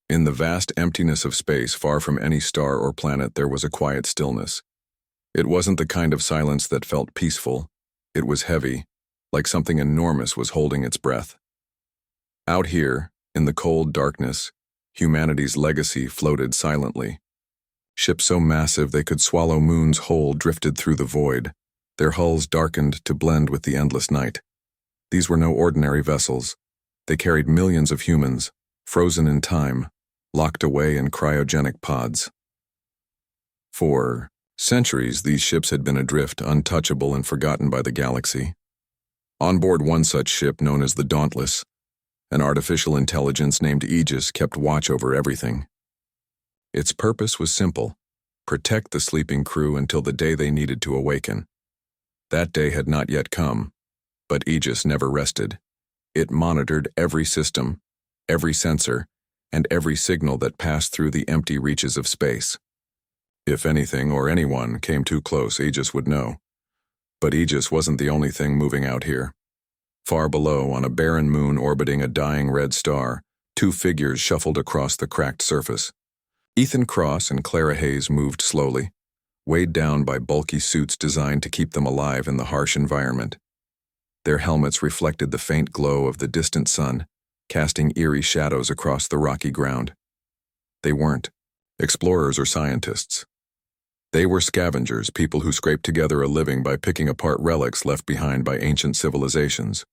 In the vast emptiness of space, far from any star or planet, there was a quiet stillness. It wasn't the kind of silence that felt peaceful. It was heavy, like something enormous was holding its breath. Out here, in the cold darkness, humanity's legacy floated silently. Ships so massive they could swallow moons whole drifted through the void, their hulls darkened to blend with the endless night. These were no ordinary vessels. They carried millions of humans, frozen in time, locked away in cryogenic pods. For centuries, these ships had been adrift, untouchable and forgotten by the galaxy. On board one such ship, known as the Dauntless, an artificial intelligence named Aegis kept watch over everything. Its purpose was simple: protect the sleeping crew until the day they needed to awaken. That day had not yet come, but Aegis never rested. It monitored every system, every sensor, and every signal that passed through the empty reaches of space. If anything or anyone came too close, Aegis would know. But Aegis wasn't the only thing moving out here. Far below, on a barren moon orbiting a dying red star, two figures shuffled across the cracked surface. Ethan Cross and Clara Hayes moved slowly, weighed down by bulky suits designed to keep them alive in the harsh environment. Their helmets reflected the faint glow of the distant sun, casting eerie shadows across the rocky ground. They weren't explorers or scientists. They were scavengers, people who scraped together a living by picking apart relics left behind by ancient civilizations.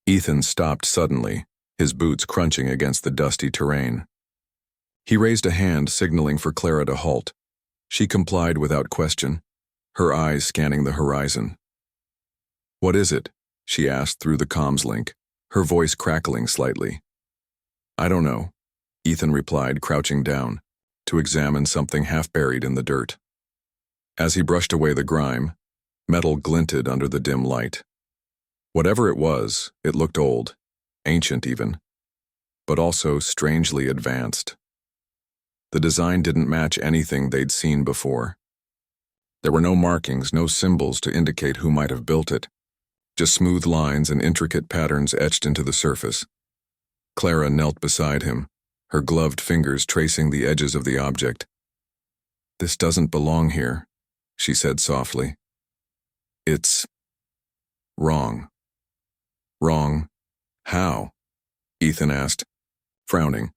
Ethan stopped suddenly, his boots crunching against the dusty terrain. He raised a hand, signaling for Clara to halt. She complied without question, her eyes scanning the horizon. "What is it?" she asked through the comms link, her voice crackling slightly. "I don't know," Ethan replied, crouching down, to examine something half buried in the dirt. As he brushed away the grime, metal glinted under the dim light. Whatever it was, it looked old, ancient even, but also strangely advanced. The design didn't match anything they'd seen before. There were no markings, no symbols to indicate who might have built it, just smooth lines and intricate patterns etched into the surface. Clara knelt beside him, her gloved fingers tracing the edges of the object. "This doesn't belong here," she said softly. "It's wrong." "Wrong? How?" Ethan asked, frowning.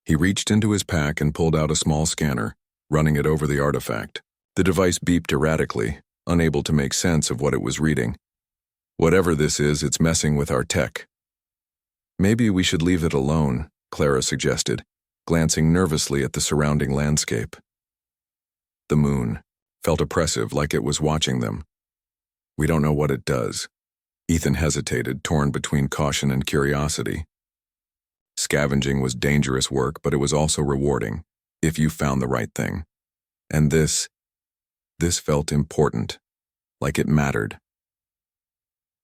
He reached into his pack and pulled out a small scanner, running it over the artifact. The device beeped erratically, unable to make sense of what it was reading. "Whatever this is, it's messing with our tech." "Maybe we should leave it alone," Clara suggested, glancing nervously at the surrounding landscape. The moon felt oppressive, like it was watching them. "We don't know what it does." Ethan hesitated, torn between caution and curiosity. Scavenging was dangerous work, but it was also rewarding, if you found the right thing. And this felt important, like it mattered.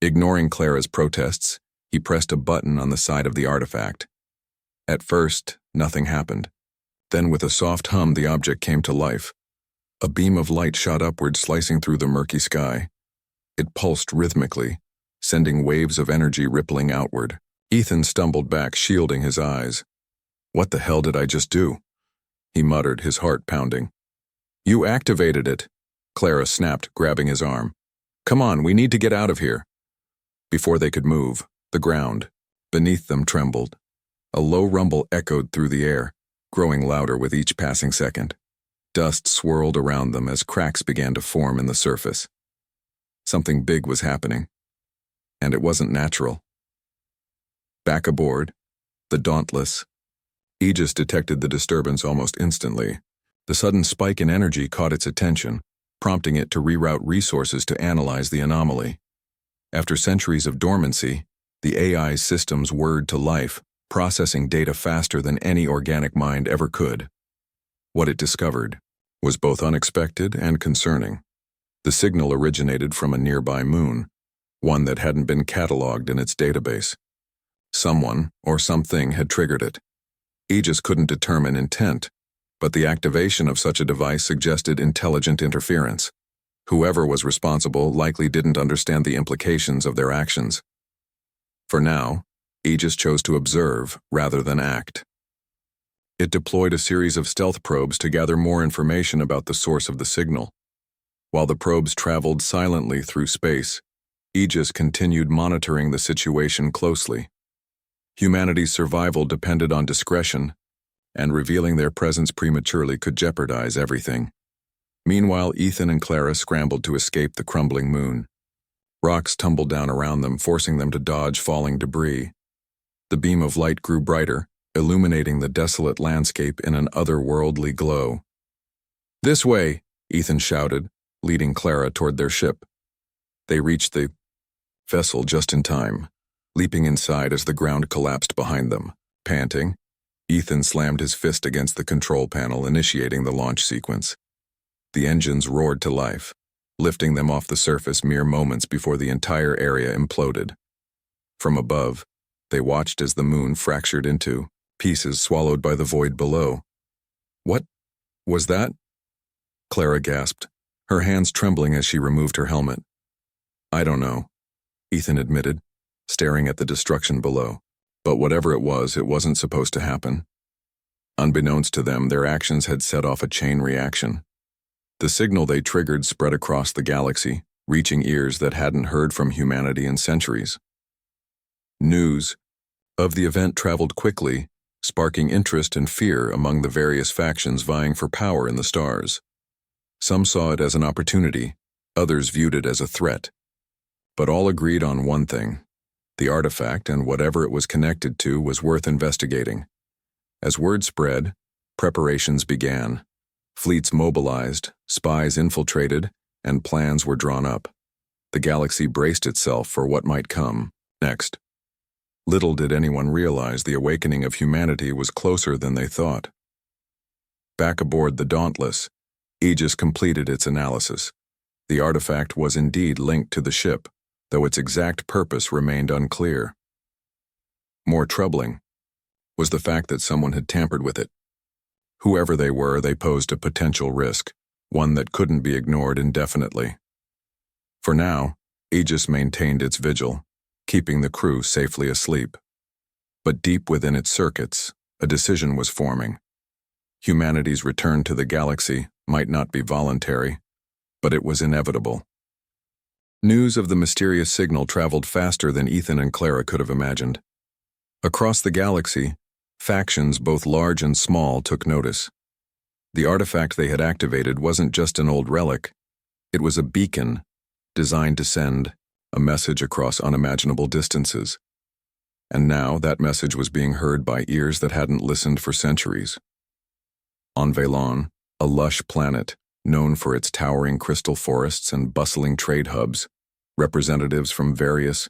Ignoring Clara's protests, he pressed a button on the side of the artifact. At first, nothing happened. Then with a soft hum, the object came to life. A beam of light shot upward, slicing through the murky sky. It pulsed rhythmically, sending waves of energy rippling outward. Ethan stumbled back, shielding his eyes. "What the hell did I just do?" he muttered, his heart pounding. "You activated it," Clara snapped, grabbing his arm. "Come on, we need to get out of here." Before they could move, the ground beneath them trembled. A low rumble echoed through the air, growing louder with each passing second. Dust swirled around them as cracks began to form in the surface. Something big was happening, and it wasn't natural. Back aboard, the Dauntless, Aegis detected the disturbance almost instantly. The sudden spike in energy caught its attention, prompting it to reroute resources to analyze the anomaly. After centuries of dormancy, the AI's systems whirred to life, processing data faster than any organic mind ever could. What it discovered was both unexpected and concerning. The signal originated from a nearby moon, one that hadn't been cataloged in its database. Someone or something had triggered it. Aegis couldn't determine intent, but the activation of such a device suggested intelligent interference. Whoever was responsible likely didn't understand the implications of their actions. For now, Aegis chose to observe rather than act. It deployed a series of stealth probes to gather more information about the source of the signal. While the probes traveled silently through space, Aegis continued monitoring the situation closely. Humanity's survival depended on discretion, and revealing their presence prematurely could jeopardize everything. Meanwhile, Ethan and Clara scrambled to escape the crumbling moon. Rocks tumbled down around them, forcing them to dodge falling debris. The beam of light grew brighter, illuminating the desolate landscape in an otherworldly glow. "This way," Ethan shouted, leading Clara toward their ship. They reached the vessel just in time, leaping inside as the ground collapsed behind them. Panting, Ethan slammed his fist against the control panel, initiating the launch sequence. The engines roared to life, lifting them off the surface mere moments before the entire area imploded. From above, they watched as the moon fractured into pieces swallowed by the void below. "What was that?" Clara gasped, her hands trembling as she removed her helmet. "I don't know," Ethan admitted, staring at the destruction below. But whatever it wasn't supposed to happen. Unbeknownst to them, their actions had set off a chain reaction. The signal they triggered spread across the galaxy, reaching ears that hadn't heard from humanity in centuries. News of the event traveled quickly, sparking interest and fear among the various factions vying for power in the stars. Some saw it as an opportunity, others viewed it as a threat. But all agreed on one thing: the artifact and whatever it was connected to was worth investigating. As word spread, preparations began. Fleets mobilized, spies infiltrated, and plans were drawn up. The galaxy braced itself for what might come next. Little did anyone realize the awakening of humanity was closer than they thought. Back aboard the Dauntless, Aegis completed its analysis. The artifact was indeed linked to the ship, though its exact purpose remained unclear. More troubling was the fact that someone had tampered with it. Whoever they were, they posed a potential risk, one that couldn't be ignored indefinitely. For now, Aegis maintained its vigil, keeping the crew safely asleep. But deep within its circuits, a decision was forming. Humanity's return to the galaxy might not be voluntary, but it was inevitable. News of the mysterious signal traveled faster than Ethan and Clara could have imagined. Across the galaxy, factions both large and small took notice. The artifact they had activated wasn't just an old relic. It was a beacon designed to send a message across unimaginable distances. And now that message was being heard by ears that hadn't listened for centuries. On Velon, a lush planet known for its towering crystal forests and bustling trade hubs, representatives from various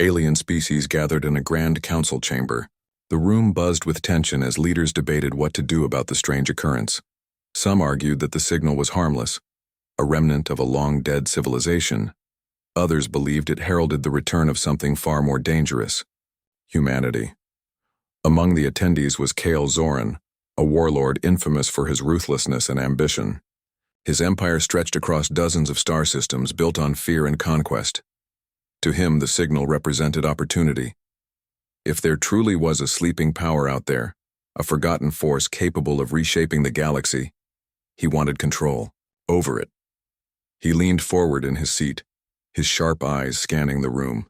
alien species gathered in a grand council chamber. The room buzzed with tension as leaders debated what to do about the strange occurrence. Some argued that the signal was harmless, a remnant of a long-dead civilization. Others believed it heralded the return of something far more dangerous: humanity. Among the attendees was Kale Zoran, a warlord infamous for his ruthlessness and ambition. His empire stretched across dozens of star systems built on fear and conquest. To him, the signal represented opportunity. If there truly was a sleeping power out there, a forgotten force capable of reshaping the galaxy, he wanted control over it. He leaned forward in his seat, his sharp eyes scanning the room.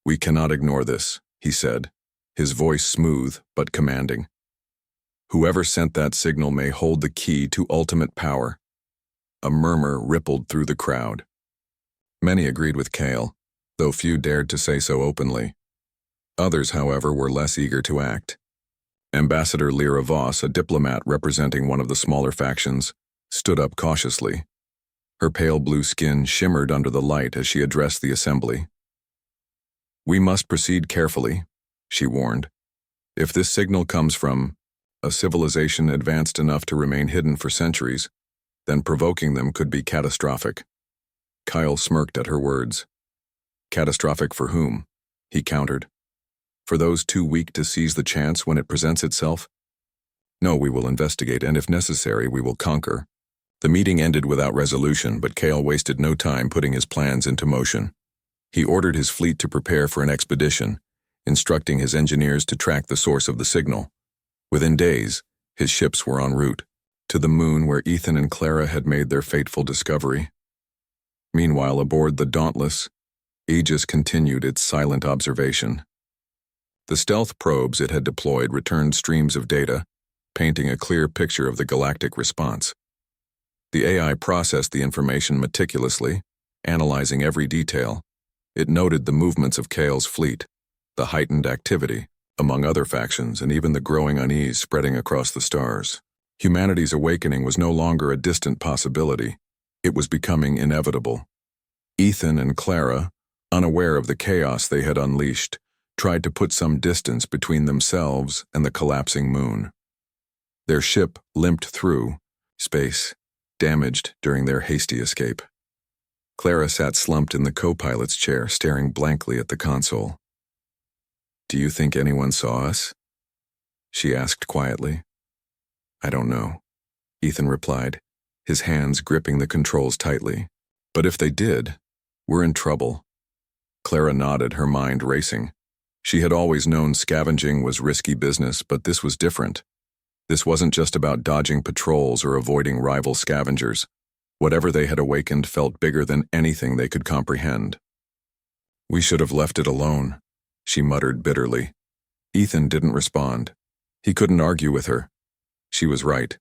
"We cannot ignore this," he said, his voice smooth but commanding. "Whoever sent that signal may hold the key to ultimate power." A murmur rippled through the crowd. Many agreed with Kale, though few dared to say so openly. Others, however, were less eager to act. Ambassador Lyra Voss, a diplomat representing one of the smaller factions, stood up cautiously. Her pale blue skin shimmered under the light as she addressed the assembly. "We must proceed carefully," she warned. "If this signal comes from a civilization advanced enough to remain hidden for centuries, then provoking them could be catastrophic." Kyle smirked at her words. "Catastrophic for whom?" he countered. "For those too weak to seize the chance when it presents itself? No, we will investigate, and if necessary, we will conquer." The meeting ended without resolution, but Kale wasted no time putting his plans into motion. He ordered his fleet to prepare for an expedition, instructing his engineers to track the source of the signal. Within days, his ships were en route to the moon where Ethan and Clara had made their fateful discovery. Meanwhile, aboard the Dauntless, Aegis continued its silent observation. The stealth probes it had deployed returned streams of data, painting a clear picture of the galactic response. The AI processed the information meticulously, analyzing every detail. It noted the movements of Kale's fleet, the heightened activity among other factions, and even the growing unease spreading across the stars. Humanity's awakening was no longer a distant possibility. It was becoming inevitable. Ethan and Clara, unaware of the chaos they had unleashed, tried to put some distance between themselves and the collapsing moon. Their ship limped through space, damaged during their hasty escape. Clara sat slumped in the co-pilot's chair, staring blankly at the console. "Do you think anyone saw us?" she asked quietly. "I don't know," Ethan replied, his hands gripping the controls tightly. "But if they did, we're in trouble." Clara nodded, her mind racing. She had always known scavenging was risky business, but this was different. This wasn't just about dodging patrols or avoiding rival scavengers. Whatever they had awakened felt bigger than anything they could comprehend. "We should have left it alone," she muttered bitterly. Ethan didn't respond. He couldn't argue with her. She was right.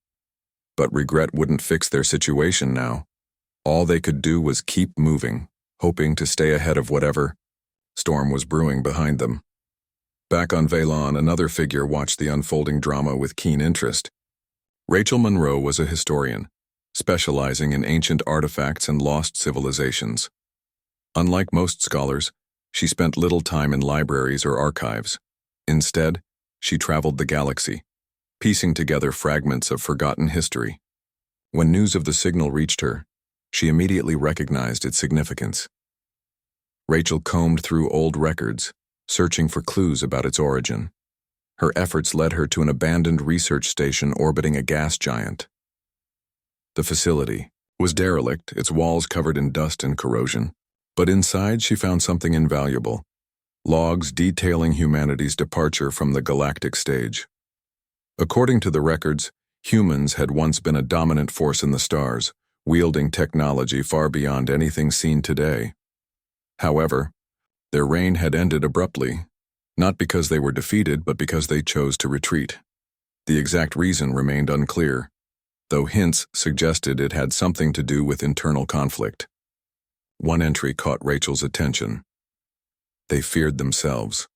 But regret wouldn't fix their situation now. All they could do was keep moving, hoping to stay ahead of whatever storm was brewing behind them. Back on Valon, another figure watched the unfolding drama with keen interest. Rachel Monroe was a historian, specializing in ancient artifacts and lost civilizations. Unlike most scholars, she spent little time in libraries or archives. Instead, she traveled the galaxy, piecing together fragments of forgotten history. When news of the signal reached her, she immediately recognized its significance. Rachel combed through old records, searching for clues about its origin. Her efforts led her to an abandoned research station orbiting a gas giant. The facility was derelict, its walls covered in dust and corrosion, but inside she found something invaluable: logs detailing humanity's departure from the galactic stage. According to the records, humans had once been a dominant force in the stars, wielding technology far beyond anything seen today. However, their reign had ended abruptly, not because they were defeated, but because they chose to retreat. The exact reason remained unclear, though hints suggested it had something to do with internal conflict. One entry caught Rachel's attention. They feared themselves.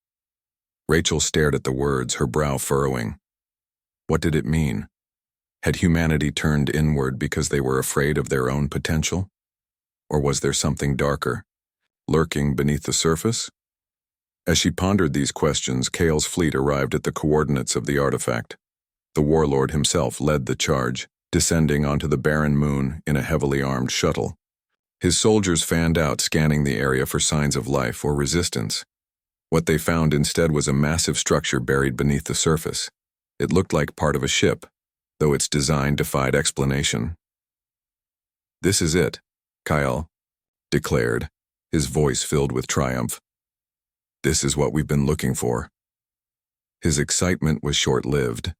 Rachel stared at the words, her brow furrowing. What did it mean? Had humanity turned inward because they were afraid of their own potential? Or was there something darker, lurking beneath the surface? As she pondered these questions, Kale's fleet arrived at the coordinates of the artifact. The warlord himself led the charge, descending onto the barren moon in a heavily armed shuttle. His soldiers fanned out, scanning the area for signs of life or resistance. What they found instead was a massive structure buried beneath the surface. It looked like part of a ship, though its design defied explanation. "This is it," Kyle declared, his voice filled with triumph. "This is what we've been looking for." His excitement was short-lived.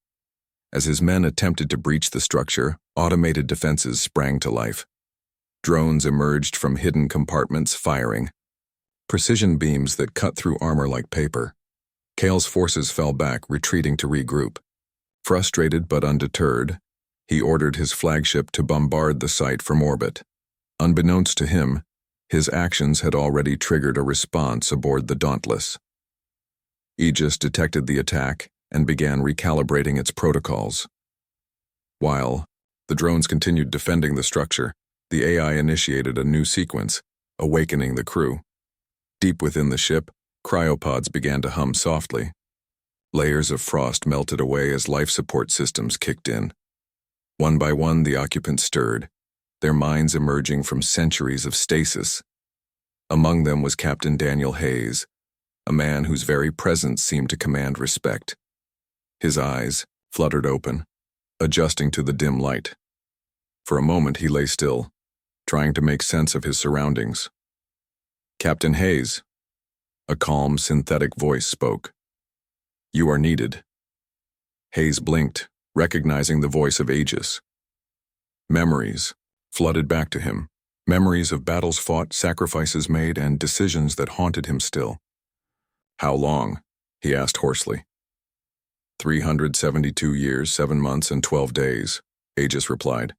As his men attempted to breach the structure, automated defenses sprang to life. Drones emerged from hidden compartments, firing precision beams that cut through armor like paper. Kale's forces fell back, retreating to regroup. Frustrated but undeterred, he ordered his flagship to bombard the site from orbit. Unbeknownst to him, his actions had already triggered a response aboard the Dauntless. Aegis detected the attack and began recalibrating its protocols. While the drones continued defending the structure, the AI initiated a new sequence, awakening the crew. Deep within the ship, cryopods began to hum softly. Layers of frost melted away as life support systems kicked in. One by one, the occupants stirred, their minds emerging from centuries of stasis. Among them was Captain Daniel Hayes, a man whose very presence seemed to command respect. His eyes fluttered open, adjusting to the dim light. For a moment he lay still, trying to make sense of his surroundings. "Captain Hayes," a calm, synthetic voice spoke. "You are needed." Hayes blinked, recognizing the voice of Aegis. Memories flooded back to him. Memories of battles fought, sacrifices made, and decisions that haunted him still. "How long?" he asked hoarsely. 372 years, 7 months, and 12 days, Aegis replied.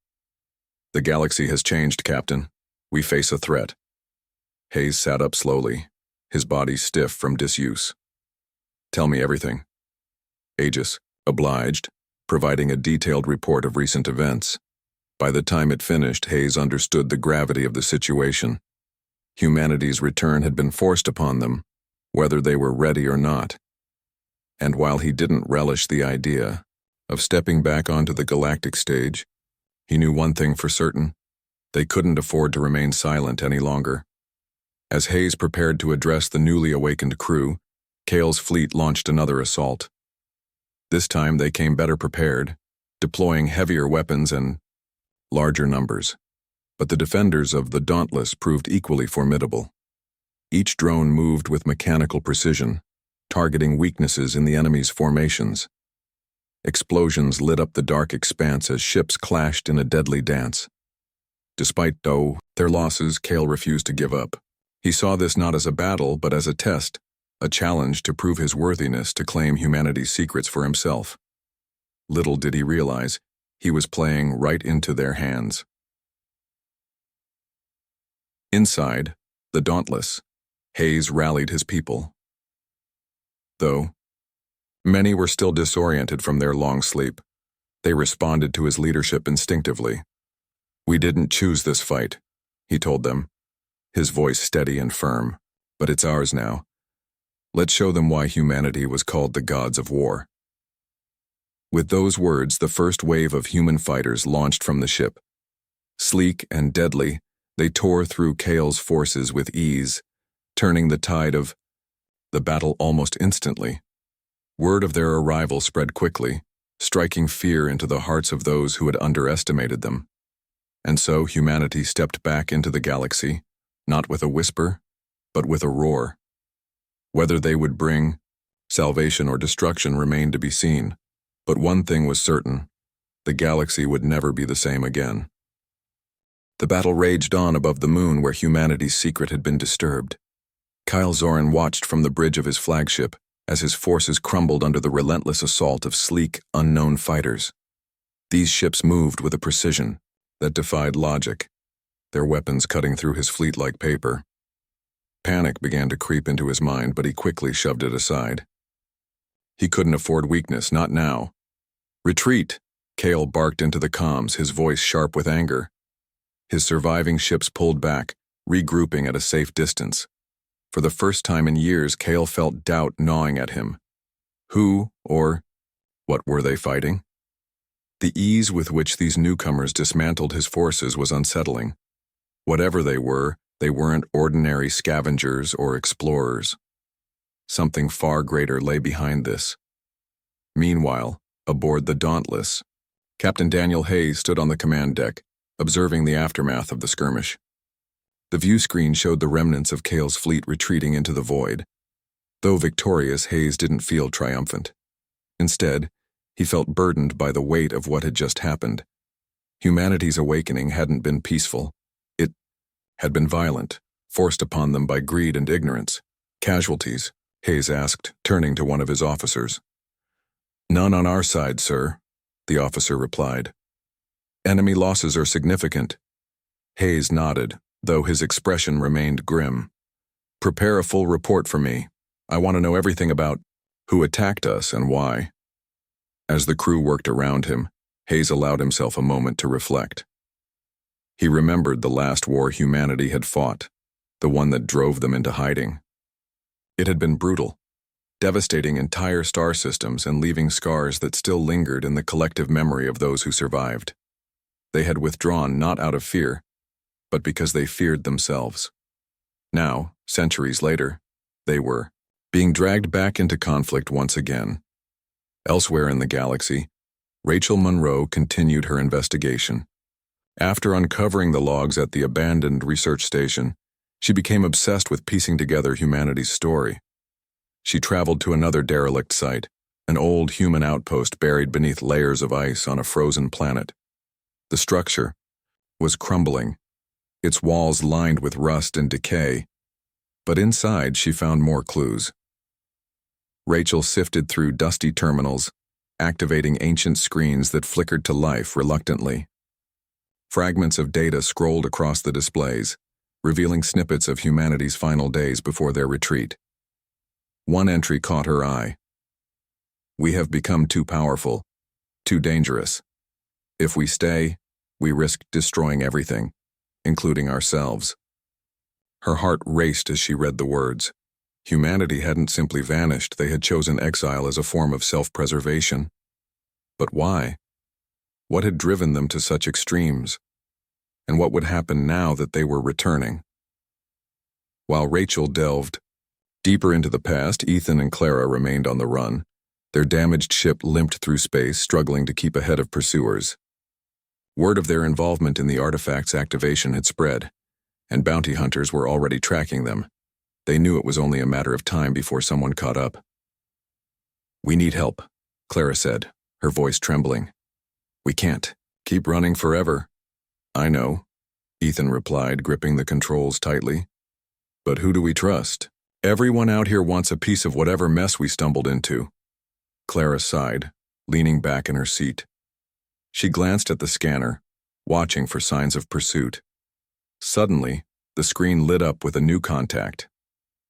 "The galaxy has changed, Captain. We face a threat." Hayes sat up slowly, his body stiff from disuse. "Tell me everything." Aegis obliged, providing a detailed report of recent events. By the time it finished, Hayes understood the gravity of the situation. Humanity's return had been forced upon them, whether they were ready or not. And while he didn't relish the idea of stepping back onto the galactic stage, he knew one thing for certain: they couldn't afford to remain silent any longer. As Hayes prepared to address the newly awakened crew, Kale's fleet launched another assault. This time they came better prepared, deploying heavier weapons and larger numbers. But the defenders of the Dauntless proved equally formidable. Each drone moved with mechanical precision, targeting weaknesses in the enemy's formations. Explosions lit up the dark expanse as ships clashed in a deadly dance. Despite their losses, Kale refused to give up. He saw this not as a battle, but as a test, a challenge to prove his worthiness to claim humanity's secrets for himself. Little did he realize, he was playing right into their hands. Inside, the Dauntless, Hayes rallied his people. Though many were still disoriented from their long sleep, they responded to his leadership instinctively. "We didn't choose this fight," he told them, his voice steady and firm, "but it's ours now. Let's show them why humanity was called the gods of war." With those words, the first wave of human fighters launched from the ship. Sleek and deadly, they tore through Kale's forces with ease, turning the tide of the battle almost instantly. Word of their arrival spread quickly, striking fear into the hearts of those who had underestimated them. And so humanity stepped back into the galaxy, not with a whisper, but with a roar. Whether they would bring salvation or destruction remained to be seen, but one thing was certain: the galaxy would never be the same again. The battle raged on above the moon where humanity's secret had been disturbed. Kyle Zoran watched from the bridge of his flagship as his forces crumbled under the relentless assault of sleek, unknown fighters. These ships moved with a precision that defied logic, their weapons cutting through his fleet like paper. Panic began to creep into his mind, but he quickly shoved it aside. He couldn't afford weakness, not now. "Retreat!" Kale barked into the comms, his voice sharp with anger. His surviving ships pulled back, regrouping at a safe distance. For the first time in years, Kale felt doubt gnawing at him. Who, or what were they fighting? The ease with which these newcomers dismantled his forces was unsettling. Whatever they weren't ordinary scavengers or explorers. Something far greater lay behind this. Meanwhile, aboard the Dauntless, Captain Daniel Hayes stood on the command deck, observing the aftermath of the skirmish. The view screen showed the remnants of Kale's fleet retreating into the void. Though victorious, Hayes didn't feel triumphant. Instead, he felt burdened by the weight of what had just happened. Humanity's awakening hadn't been peaceful. It had been violent, forced upon them by greed and ignorance. "Casualties?" Hayes asked, turning to one of his officers. "None on our side, sir," the officer replied. "Enemy losses are significant." Hayes nodded, though his expression remained grim. "Prepare a full report for me. I want to know everything about who attacked us and why." As the crew worked around him, Hayes allowed himself a moment to reflect. He remembered the last war humanity had fought, the one that drove them into hiding. It had been brutal, devastating entire star systems and leaving scars that still lingered in the collective memory of those who survived. They had withdrawn not out of fear, but because they feared themselves. Now, centuries later, they were being dragged back into conflict once again. Elsewhere in the galaxy, Rachel Monroe continued her investigation. After uncovering the logs at the abandoned research station, she became obsessed with piecing together humanity's story. She traveled to another derelict site, an old human outpost buried beneath layers of ice on a frozen planet. The structure was crumbling, its walls lined with rust and decay, but inside she found more clues. Rachel sifted through dusty terminals, activating ancient screens that flickered to life reluctantly. Fragments of data scrolled across the displays, revealing snippets of humanity's final days before their retreat. One entry caught her eye. "We have become too powerful, too dangerous. If we stay, we risk destroying everything, including ourselves." Her heart raced as she read the words. Humanity hadn't simply vanished, they had chosen exile as a form of self-preservation. But why? What had driven them to such extremes? And what would happen now that they were returning? While Rachel delved deeper into the past, Ethan and Clara remained on the run. Their damaged ship limped through space, struggling to keep ahead of pursuers. Word of their involvement in the artifact's activation had spread, and bounty hunters were already tracking them. They knew it was only a matter of time before someone caught up. "We need help," Clara said, her voice trembling. "We can't keep running forever." "I know," Ethan replied, gripping the controls tightly. "But who do we trust? Everyone out here wants a piece of whatever mess we stumbled into." Clara sighed, leaning back in her seat. She glanced at the scanner, watching for signs of pursuit. Suddenly, the screen lit up with a new contact.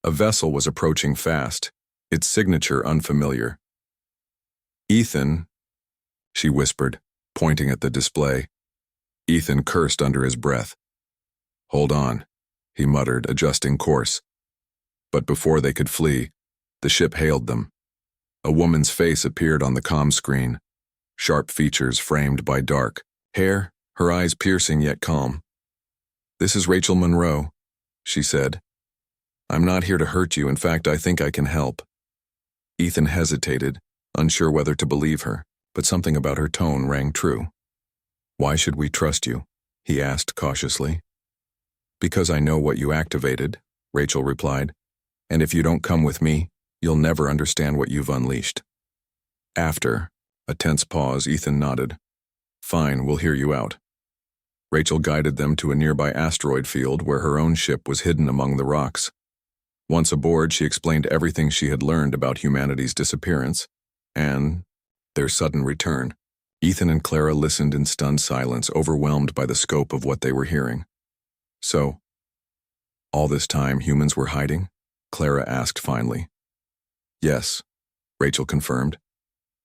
A vessel was approaching fast, its signature unfamiliar. "Ethan," she whispered, pointing at the display. Ethan cursed under his breath. "Hold on," he muttered, adjusting course. But before they could flee, the ship hailed them. A woman's face appeared on the comm screen, sharp features framed by dark hair, her eyes piercing yet calm. "This is Rachel Monroe," she said. "I'm not here to hurt you. In fact, I think I can help." Ethan hesitated, unsure whether to believe her, but something about her tone rang true. "Why should we trust you?" he asked cautiously. "Because I know what you activated," Rachel replied. "And if you don't come with me, you'll never understand what you've unleashed." After a tense pause, Ethan nodded. "Fine, we'll hear you out." Rachel guided them to a nearby asteroid field where her own ship was hidden among the rocks. Once aboard, she explained everything she had learned about humanity's disappearance and their sudden return. Ethan and Clara listened in stunned silence, overwhelmed by the scope of what they were hearing. "So, all this time humans were hiding?" Clara asked finally. "Yes," Rachel confirmed.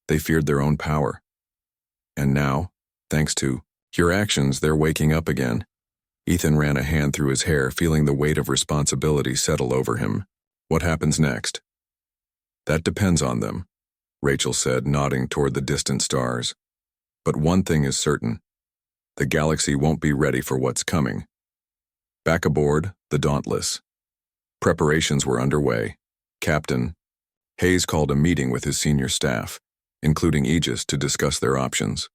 "They feared their own power. And now, thanks to your actions, they're waking up again." Ethan ran a hand through his hair, feeling the weight of responsibility settle over him. "What happens next?" "That depends on them," Rachel said, nodding toward the distant stars. "But one thing is certain. The galaxy won't be ready for what's coming." Back aboard, the Dauntless. Preparations were underway. Captain Hayes called a meeting with his senior staff, including Aegis, to discuss their options.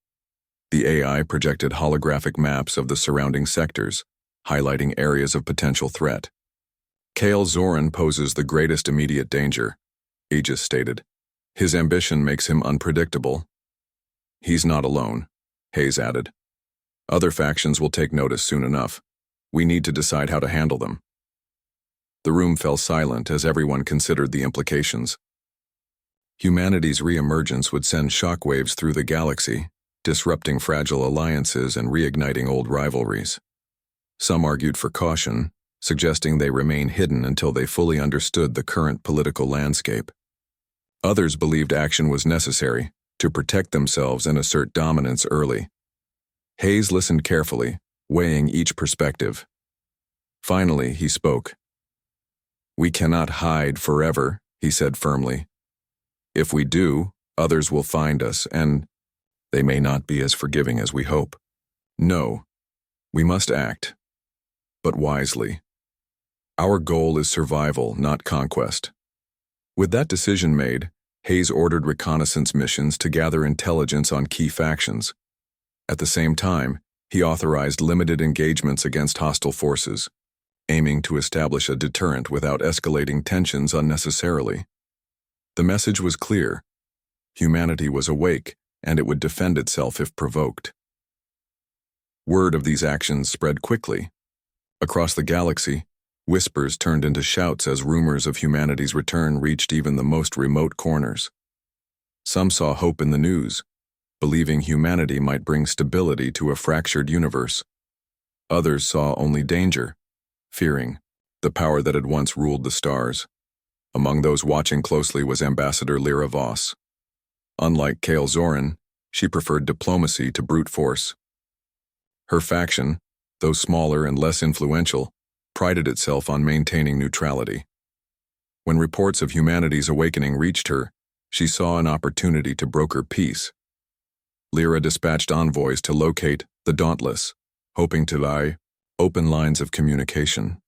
The AI projected holographic maps of the surrounding sectors, highlighting areas of potential threat. "Kale Zoran poses the greatest immediate danger," Aegis stated. "His ambition makes him unpredictable." "He's not alone," Hayes added. "Other factions will take notice soon enough. We need to decide how to handle them." The room fell silent as everyone considered the implications. Humanity's reemergence would send shockwaves through the galaxy, disrupting fragile alliances and reigniting old rivalries. Some argued for caution, suggesting they remain hidden until they fully understood the current political landscape. Others believed action was necessary to protect themselves and assert dominance early. Hayes listened carefully, weighing each perspective. Finally, he spoke. "We cannot hide forever," he said firmly. "If we do, others will find us, and they may not be as forgiving as we hope. No, we must act, but wisely. Our goal is survival, not conquest." With that decision made, Hayes ordered reconnaissance missions to gather intelligence on key factions. At the same time, he authorized limited engagements against hostile forces, aiming to establish a deterrent without escalating tensions unnecessarily. The message was clear. Humanity was awake, and it would defend itself if provoked. Word of these actions spread quickly. Across the galaxy, whispers turned into shouts as rumors of humanity's return reached even the most remote corners. Some saw hope in the news, believing humanity might bring stability to a fractured universe. Others saw only danger, fearing the power that had once ruled the stars. Among those watching closely was Ambassador Lyra Voss. Unlike Kale Zorin, she preferred diplomacy to brute force. Her faction, though smaller and less influential, prided itself on maintaining neutrality. When reports of humanity's awakening reached her, she saw an opportunity to broker peace. Lyra dispatched envoys to locate the Dauntless, hoping to open lines of communication.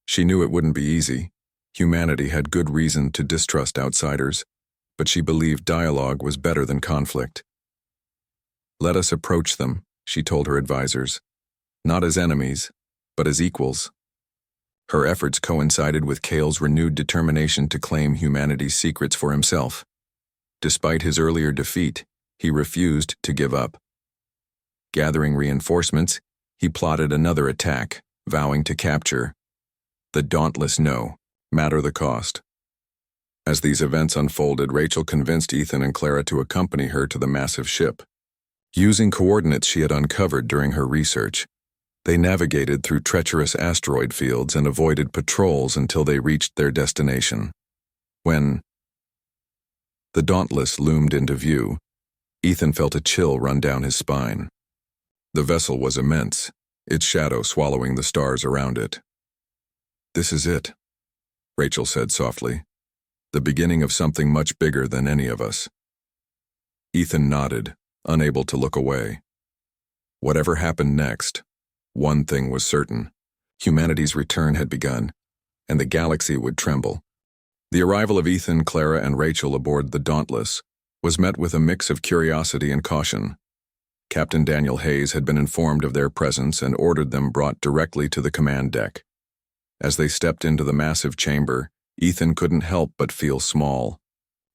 She knew it wouldn't be easy. Humanity had good reason to distrust outsiders, but she believed dialogue was better than conflict. "Let us approach them," she told her advisors, "not as enemies, but as equals." Her efforts coincided with Kale's renewed determination to claim humanity's secrets for himself. Despite his earlier defeat, he refused to give up. Gathering reinforcements, he plotted another attack, vowing to capture the Dauntless, no matter the cost. As these events unfolded, Rachel convinced Ethan and Clara to accompany her to the massive ship. Using coordinates she had uncovered during her research, they navigated through treacherous asteroid fields and avoided patrols until they reached their destination. When the Dauntless loomed into view, Ethan felt a chill run down his spine. The vessel was immense, its shadow swallowing the stars around it. "This is it," Rachel said softly. "The beginning of something much bigger than any of us." Ethan nodded, unable to look away. Whatever happened next, one thing was certain: humanity's return had begun, and the galaxy would tremble. The arrival of Ethan, Clara, and Rachel aboard the Dauntless was met with a mix of curiosity and caution. Captain Daniel Hayes had been informed of their presence and ordered them brought directly to the command deck. As they stepped into the massive chamber, Ethan couldn't help but feel small.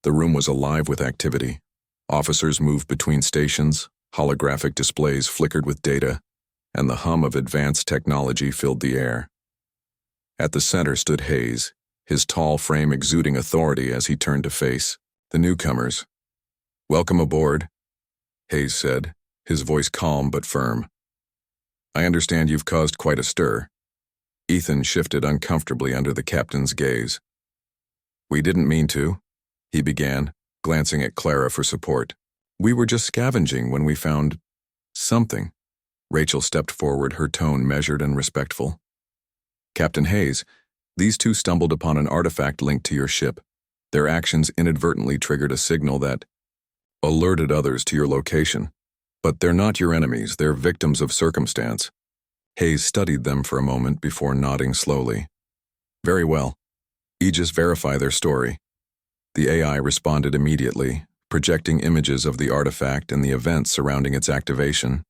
The room was alive with activity. Officers moved between stations, holographic displays flickered with data, and the hum of advanced technology filled the air. At the center stood Hayes, his tall frame exuding authority as he turned to face the newcomers. "Welcome aboard," Hayes said, his voice calm but firm. "I understand you've caused quite a stir." Ethan shifted uncomfortably under the captain's gaze. "We didn't mean to," he began, glancing at Clara for support. "We were just scavenging when we found something." Rachel stepped forward, her tone measured and respectful. "Captain Hayes, these two stumbled upon an artifact linked to your ship. Their actions inadvertently triggered a signal that alerted others to your location. But they're not your enemies, they're victims of circumstance." Hayes studied them for a moment before nodding slowly. "Very well. Aegis verify their story." The AI responded immediately, projecting images of the artifact and the events surrounding its activation.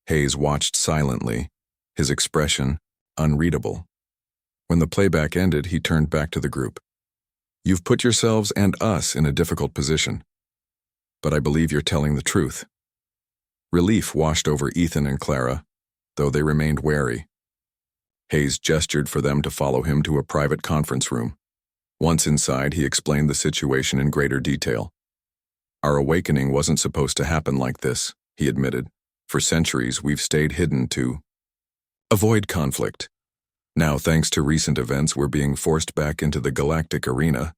Hayes watched silently, his expression unreadable. When the playback ended, he turned back to the group. "You've put yourselves and us in a difficult position, but I believe you're telling the truth." Relief washed over Ethan and Clara, though they remained wary. Hayes gestured for them to follow him to a private conference room. Once inside, he explained the situation in greater detail. "Our awakening wasn't supposed to happen like this," he admitted. "For centuries, we've stayed hidden to avoid conflict. Now, thanks to recent events, we're being forced back into the galactic arena."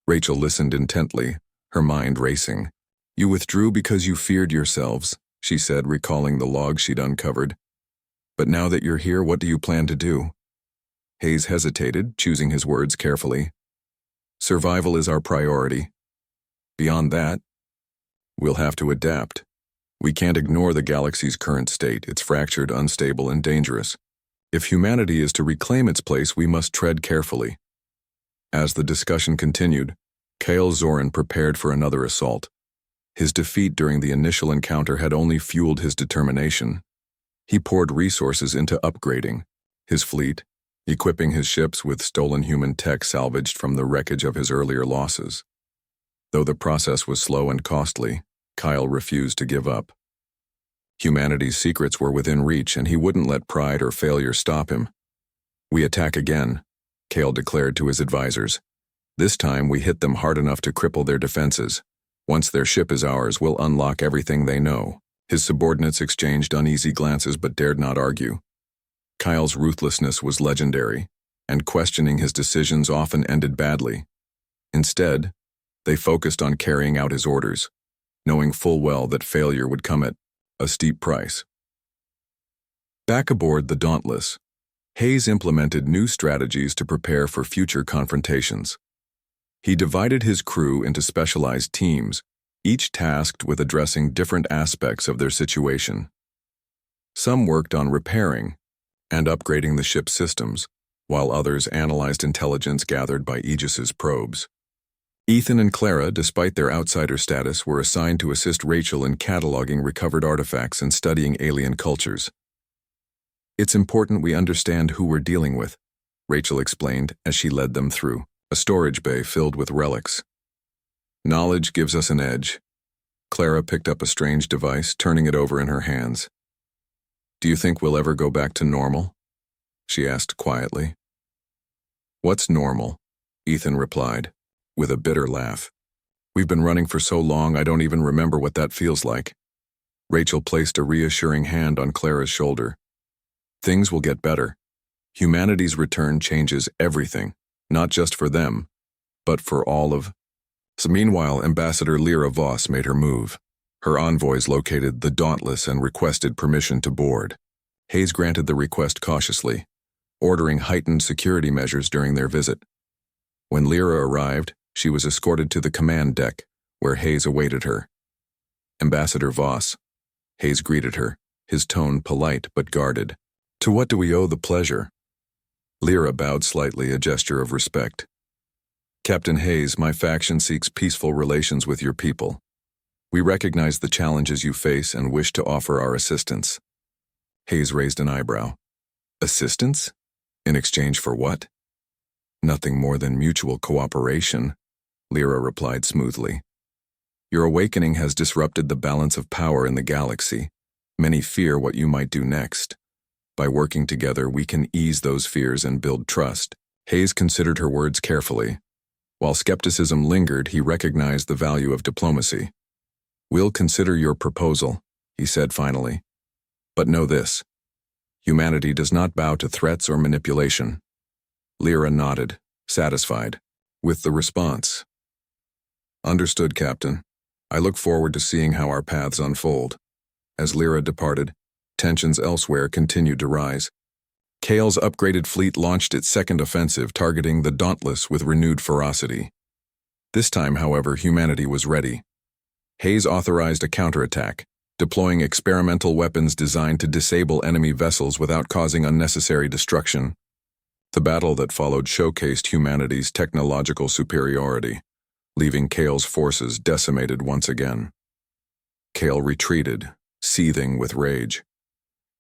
Rachel listened intently, her mind racing. "You withdrew because you feared yourselves," she said, recalling the log she'd uncovered. "But now that you're here, what do you plan to do?" Hayes hesitated, choosing his words carefully. "Survival is our priority. Beyond that, we'll have to adapt. We can't ignore the galaxy's current state. It's fractured, unstable, and dangerous. If humanity is to reclaim its place, we must tread carefully." As the discussion continued, Kale Zorin prepared for another assault. His defeat during the initial encounter had only fueled his determination. He poured resources into upgrading his fleet, equipping his ships with stolen human tech salvaged from the wreckage of his earlier losses. Though the process was slow and costly, Kyle refused to give up. Humanity's secrets were within reach, and he wouldn't let pride or failure stop him. "We attack again," Kyle declared to his advisors. "This time we hit them hard enough to cripple their defenses. Once their ship is ours, we'll unlock everything they know." His subordinates exchanged uneasy glances but dared not argue. Kyle's ruthlessness was legendary, and questioning his decisions often ended badly. Instead, they focused on carrying out his orders, knowing full well that failure would come at a steep price. Back aboard the Dauntless, Hayes implemented new strategies to prepare for future confrontations. He divided his crew into specialized teams, each tasked with addressing different aspects of their situation. Some worked on repairing and upgrading the ship's systems, while others analyzed intelligence gathered by Aegis's probes. Ethan and Clara, despite their outsider status, were assigned to assist Rachel in cataloging recovered artifacts and studying alien cultures. "It's important we understand who we're dealing with," Rachel explained as she led them through a storage bay filled with relics. "Knowledge gives us an edge." Clara picked up a strange device, turning it over in her hands. "Do you think we'll ever go back to normal?" she asked quietly. "What's normal?" Ethan replied, with a bitter laugh. "We've been running for so long I don't even remember what that feels like." Rachel placed a reassuring hand on Clara's shoulder. "Things will get better. Humanity's return changes everything, not just for them, but for all of..." So meanwhile, Ambassador Lyra Voss made her move. Her envoys located the Dauntless and requested permission to board. Hayes granted the request cautiously, ordering heightened security measures during their visit. When Lyra arrived, she was escorted to the command deck, where Hayes awaited her. "Ambassador Voss," Hayes greeted her, his tone polite but guarded. "To what do we owe the pleasure?" Lyra bowed slightly, a gesture of respect. "Captain Hayes, my faction seeks peaceful relations with your people. We recognize the challenges you face and wish to offer our assistance." Hayes raised an eyebrow. "Assistance? In exchange for what?" "Nothing more than mutual cooperation," Lyra replied smoothly. "Your awakening has disrupted the balance of power in the galaxy. Many fear what you might do next. By working together, we can ease those fears and build trust." Hayes considered her words carefully. While skepticism lingered, he recognized the value of diplomacy. "We'll consider your proposal," he said finally. "But know this: humanity does not bow to threats or manipulation." Lyra nodded, satisfied with the response. "Understood, Captain. I look forward to seeing how our paths unfold." As Lyra departed, tensions elsewhere continued to rise. Kale's upgraded fleet launched its second offensive, targeting the Dauntless with renewed ferocity. This time, however, humanity was ready. Hayes authorized a counterattack, deploying experimental weapons designed to disable enemy vessels without causing unnecessary destruction. The battle that followed showcased humanity's technological superiority, leaving Kale's forces decimated once again. Kale retreated, seething with rage.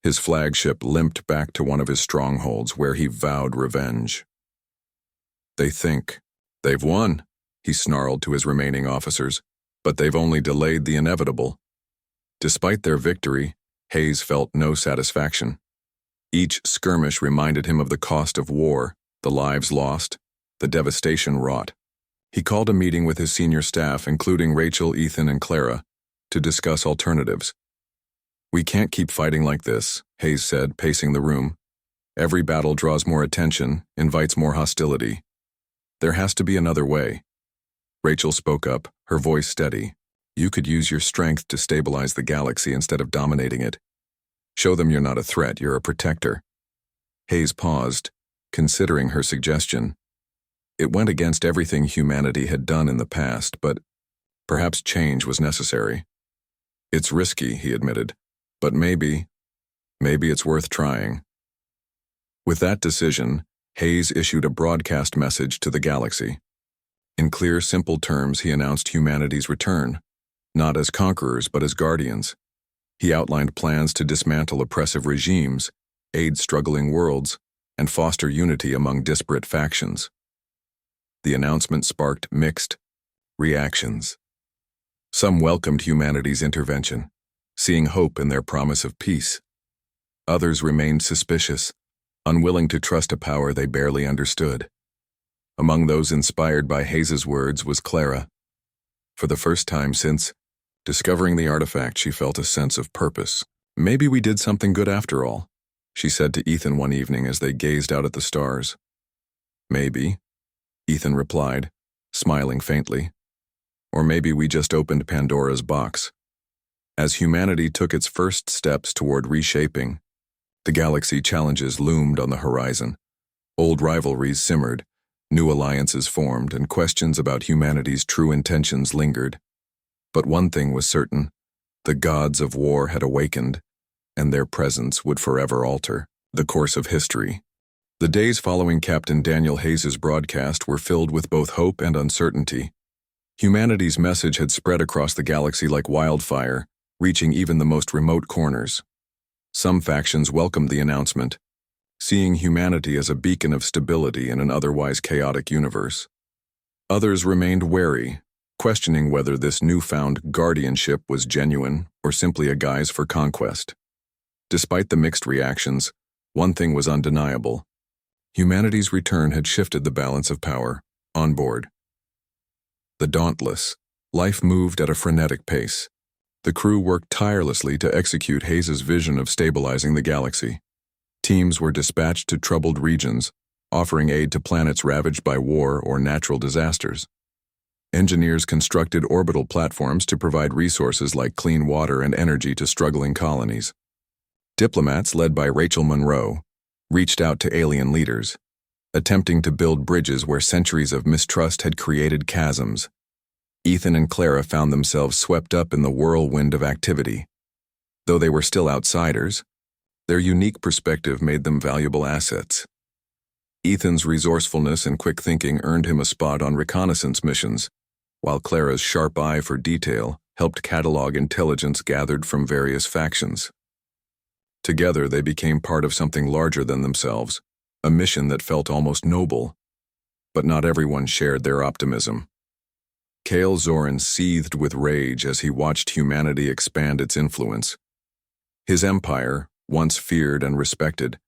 His flagship limped back to one of his strongholds where he vowed revenge. "They think they've won," he snarled to his remaining officers, "but they've only delayed the inevitable." Despite their victory, Hayes felt no satisfaction. Each skirmish reminded him of the cost of war, the lives lost, the devastation wrought. He called a meeting with his senior staff, including Rachel, Ethan, and Clara, to discuss alternatives. "We can't keep fighting like this," Hayes said, pacing the room. "Every battle draws more attention, invites more hostility. There has to be another way." Rachel spoke up, her voice steady. "You could use your strength to stabilize the galaxy instead of dominating it. Show them you're not a threat, you're a protector." Hayes paused, considering her suggestion. It went against everything humanity had done in the past, but perhaps change was necessary. "It's risky," he admitted, "but maybe it's worth trying." With that decision, Hayes issued a broadcast message to the galaxy. In clear, simple terms, he announced humanity's return, not as conquerors but as guardians. He outlined plans to dismantle oppressive regimes, aid struggling worlds, and foster unity among disparate factions. The announcement sparked mixed Reactions. Some welcomed humanity's intervention, seeing hope in their promise of peace. Others remained suspicious, unwilling to trust a power they barely understood. Among those inspired by Hayes's words was Clara. For the first time since discovering the artifact, she felt a sense of purpose. "Maybe we did something good after all," she said to Ethan one evening as they gazed out at the stars. "Maybe," Ethan replied, smiling faintly. "Or maybe we just opened Pandora's box." As humanity took its first steps toward reshaping, the galaxy challenges loomed on the horizon. Old rivalries simmered, new alliances formed, and questions about humanity's true intentions lingered. But one thing was certain: the gods of war had awakened, and their presence would forever alter the course of history. The days following Captain Daniel Hayes's broadcast were filled with both hope and uncertainty. Humanity's message had spread across the galaxy like wildfire, reaching even the most remote corners. Some factions welcomed the announcement, seeing humanity as a beacon of stability in an otherwise chaotic universe. Others remained wary, questioning whether this newfound guardianship was genuine or simply a guise for conquest. Despite the mixed reactions, one thing was undeniable: humanity's return had shifted the balance of power on board. The Dauntless. Life moved at a frenetic pace. The crew worked tirelessly to execute Hayes's vision of stabilizing the galaxy. Teams were dispatched to troubled regions, offering aid to planets ravaged by war or natural disasters. Engineers constructed orbital platforms to provide resources like clean water and energy to struggling colonies. Diplomats, led by Rachel Monroe, reached out to alien leaders, attempting to build bridges where centuries of mistrust had created chasms. Ethan and Clara found themselves swept up in the whirlwind of activity. Though they were still outsiders, their unique perspective made them valuable assets. Ethan's resourcefulness and quick thinking earned him a spot on reconnaissance missions, while Clara's sharp eye for detail helped catalog intelligence gathered from various factions. Together, they became part of something larger than themselves, a mission that felt almost noble. But not everyone shared their optimism. Kale Zoran seethed with rage as he watched humanity expand its influence. His empire, once feared and respected,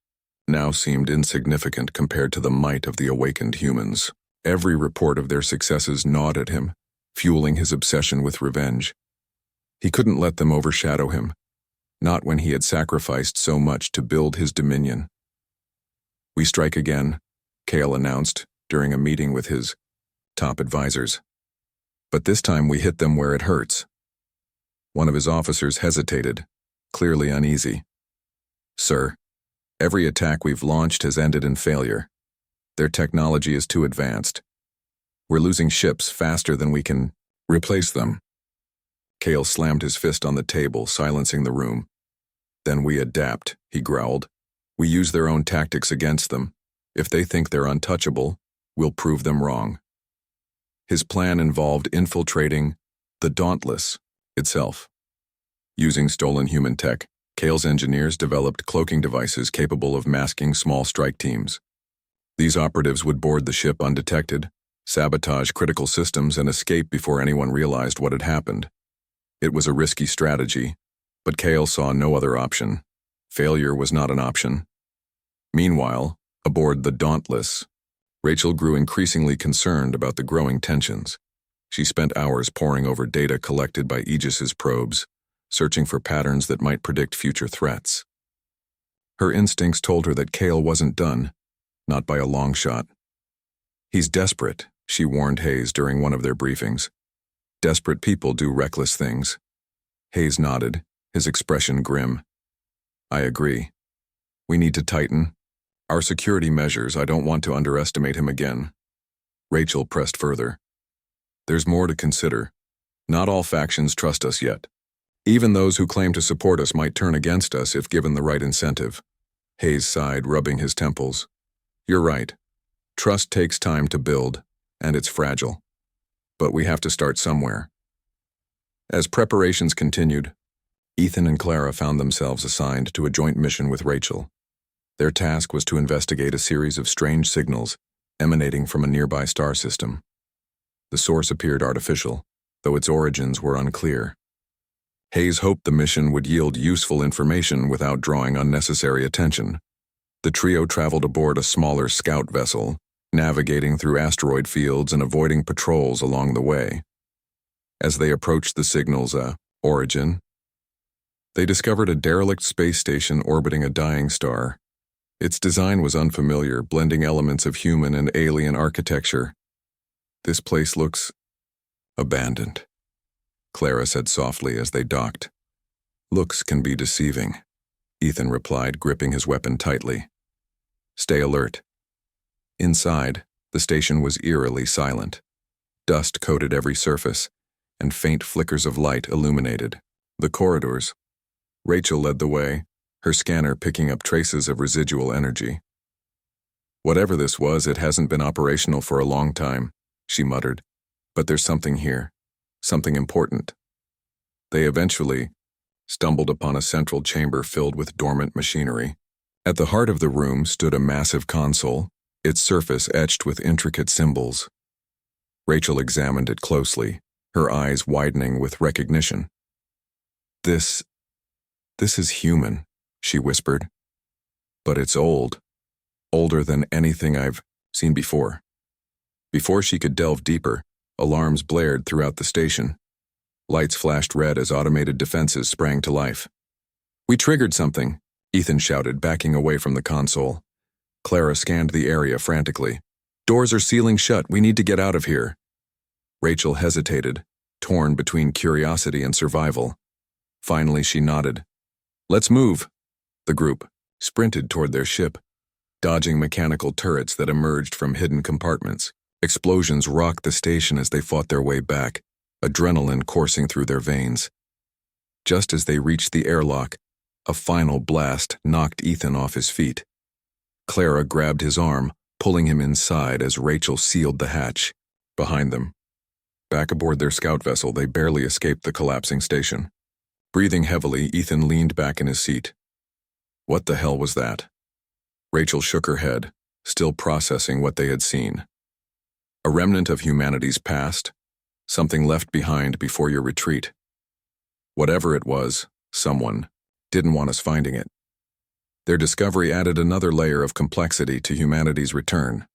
now seemed insignificant compared to the might of the awakened humans. Every report of their successes gnawed at him, fueling his obsession with revenge. He couldn't let them overshadow him, not when he had sacrificed so much to build his dominion. "We strike again," Kale announced during a meeting with his top advisors. "But this time we hit them where it hurts." One of his officers hesitated, clearly uneasy. "Sir, every attack we've launched has ended in failure. Their technology is too advanced. We're losing ships faster than we can replace them." Kale slammed his fist on the table, silencing the room. "Then we adapt," he growled. "We use their own tactics against them. If they think they're untouchable, we'll prove them wrong." His plan involved infiltrating the Dauntless itself. Using stolen human tech, Kale's engineers developed cloaking devices capable of masking small strike teams. These operatives would board the ship undetected, sabotage critical systems, and escape before anyone realized what had happened. It was a risky strategy, but Kale saw no other option. Failure was not an option. Meanwhile, aboard the Dauntless, Rachel grew increasingly concerned about the growing tensions. She spent hours poring over data collected by Aegis's probes, searching for patterns that might predict future threats. Her instincts told her that Kale wasn't done, not by a long shot. "He's desperate," she warned Hayes during one of their briefings. "Desperate people do reckless things." Hayes nodded, his expression grim. "I agree. We need to tighten our security measures. I don't want to underestimate him again." Rachel pressed further. "There's more to consider. Not all factions trust us yet. Even those who claim to support us might turn against us if given the right incentive." Hayes sighed, rubbing his temples. "You're right. Trust takes time to build, and it's fragile. But we have to start somewhere." As preparations continued, Ethan and Clara found themselves assigned to a joint mission with Rachel. Their task was to investigate a series of strange signals emanating from a nearby star system. The source appeared artificial, though its origins were unclear. Hayes hoped the mission would yield useful information without drawing unnecessary attention. The trio traveled aboard a smaller scout vessel, navigating through asteroid fields and avoiding patrols along the way. As they approached the signal's origin, they discovered a derelict space station orbiting a dying star. Its design was unfamiliar, blending elements of human and alien architecture. "This place looks abandoned," Clara said softly as they docked. "Looks can be deceiving," Ethan replied, gripping his weapon tightly. "Stay alert." Inside, the station was eerily silent. Dust coated every surface, and faint flickers of light illuminated the corridors. Rachel led the way, her scanner picking up traces of residual energy. "Whatever this was, it hasn't been operational for a long time," she muttered. "But there's something here, something important." They eventually stumbled upon a central chamber filled with dormant machinery. At the heart of the room stood a massive console, its surface etched with intricate symbols. Rachel examined it closely, her eyes widening with recognition. This is human," she whispered. "But it's old. Older than anything I've seen before." Before she could delve deeper, alarms blared throughout the station. Lights flashed red as automated defenses sprang to life. "We triggered something," Ethan shouted, backing away from the console. Clara scanned the area frantically. "Doors are sealing shut. We need to get out of here." Rachel hesitated, torn between curiosity and survival. Finally, she nodded. "Let's move." The group sprinted toward their ship, dodging mechanical turrets that emerged from hidden compartments. Explosions rocked the station as they fought their way back, adrenaline coursing through their veins. Just as they reached the airlock, a final blast knocked Ethan off his feet. Clara grabbed his arm, pulling him inside as Rachel sealed the hatch. Behind them, back aboard their scout vessel, they barely escaped the collapsing station. Breathing heavily, Ethan leaned back in his seat. What the hell was that? Rachel shook her head, still processing what they had seen. A remnant of humanity's past, something left behind before your retreat. Whatever it was, someone didn't want us finding it. Their discovery added another layer of complexity to humanity's return.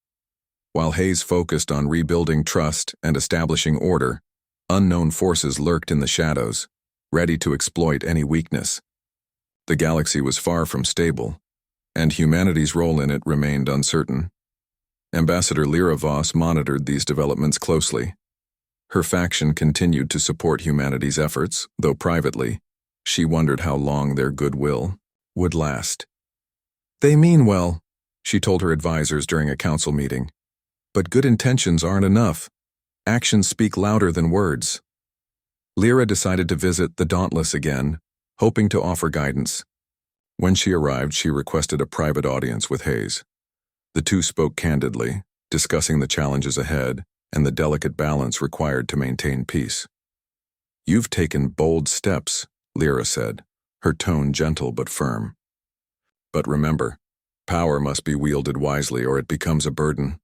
While Hayes focused on rebuilding trust and establishing order, unknown forces lurked in the shadows, ready to exploit any weakness. The galaxy was far from stable, and humanity's role in it remained uncertain. Ambassador Lyra Voss monitored these developments closely. Her faction continued to support humanity's efforts, though privately, she wondered how long their goodwill would last. "They mean well," she told her advisors during a council meeting. "But good intentions aren't enough. Actions speak louder than words." Lyra decided to visit the Dauntless again, hoping to offer guidance. When she arrived, she requested a private audience with Hayes. The two spoke candidly, discussing the challenges ahead and the delicate balance required to maintain peace. "You've taken bold steps," Lyra said, her tone gentle but firm. "But remember, power must be wielded wisely or it becomes a burden."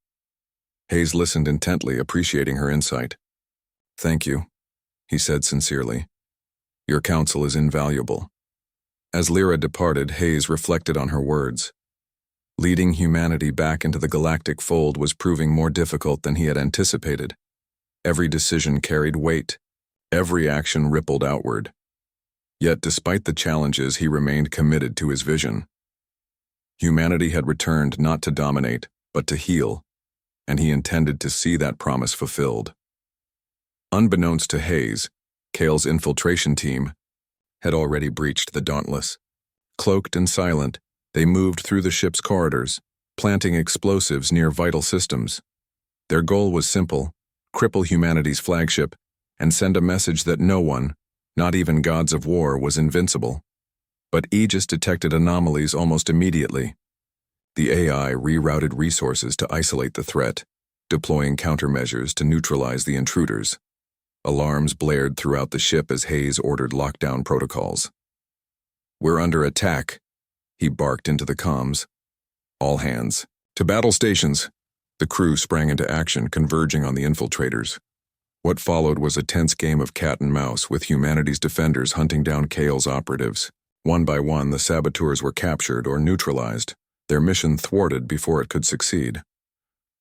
Hayes listened intently, appreciating her insight. "Thank you," he said sincerely. "Your counsel is invaluable." As Lyra departed, Hayes reflected on her words. Leading humanity back into the galactic fold was proving more difficult than he had anticipated. Every decision carried weight. Every action rippled outward. Yet despite the challenges, he remained committed to his vision. Humanity had returned not to dominate, but to heal, and he intended to see that promise fulfilled. Unbeknownst to Hayes, Kale's infiltration team had already breached the Dauntless. Cloaked and silent, they moved through the ship's corridors, planting explosives near vital systems. Their goal was simple: cripple humanity's flagship and send a message that no one, not even gods of war, was invincible. But Aegis detected anomalies almost immediately. The AI rerouted resources to isolate the threat, deploying countermeasures to neutralize the intruders. Alarms blared throughout the ship as Hayes ordered lockdown protocols. "We're under attack," he barked into the comms. "All hands, to battle stations." The crew sprang into action, converging on the infiltrators. What followed was a tense game of cat and mouse, with humanity's defenders hunting down Kale's operatives. One by one, the saboteurs were captured or neutralized, their mission thwarted before it could succeed.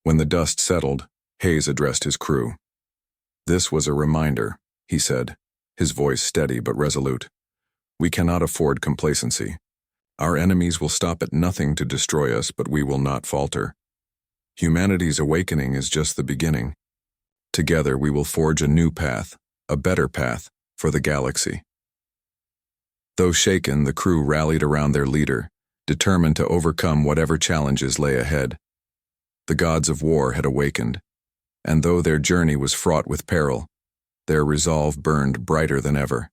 When the dust settled, Hayes addressed his crew. "This was a reminder," he said, his voice steady but resolute. "We cannot afford complacency. Our enemies will stop at nothing to destroy us, but we will not falter. Humanity's awakening is just the beginning. Together we will forge a new path, a better path, for the galaxy." Though shaken, the crew rallied around their leader, determined to overcome whatever challenges lay ahead. The gods of war had awakened, and though their journey was fraught with peril, their resolve burned brighter than ever.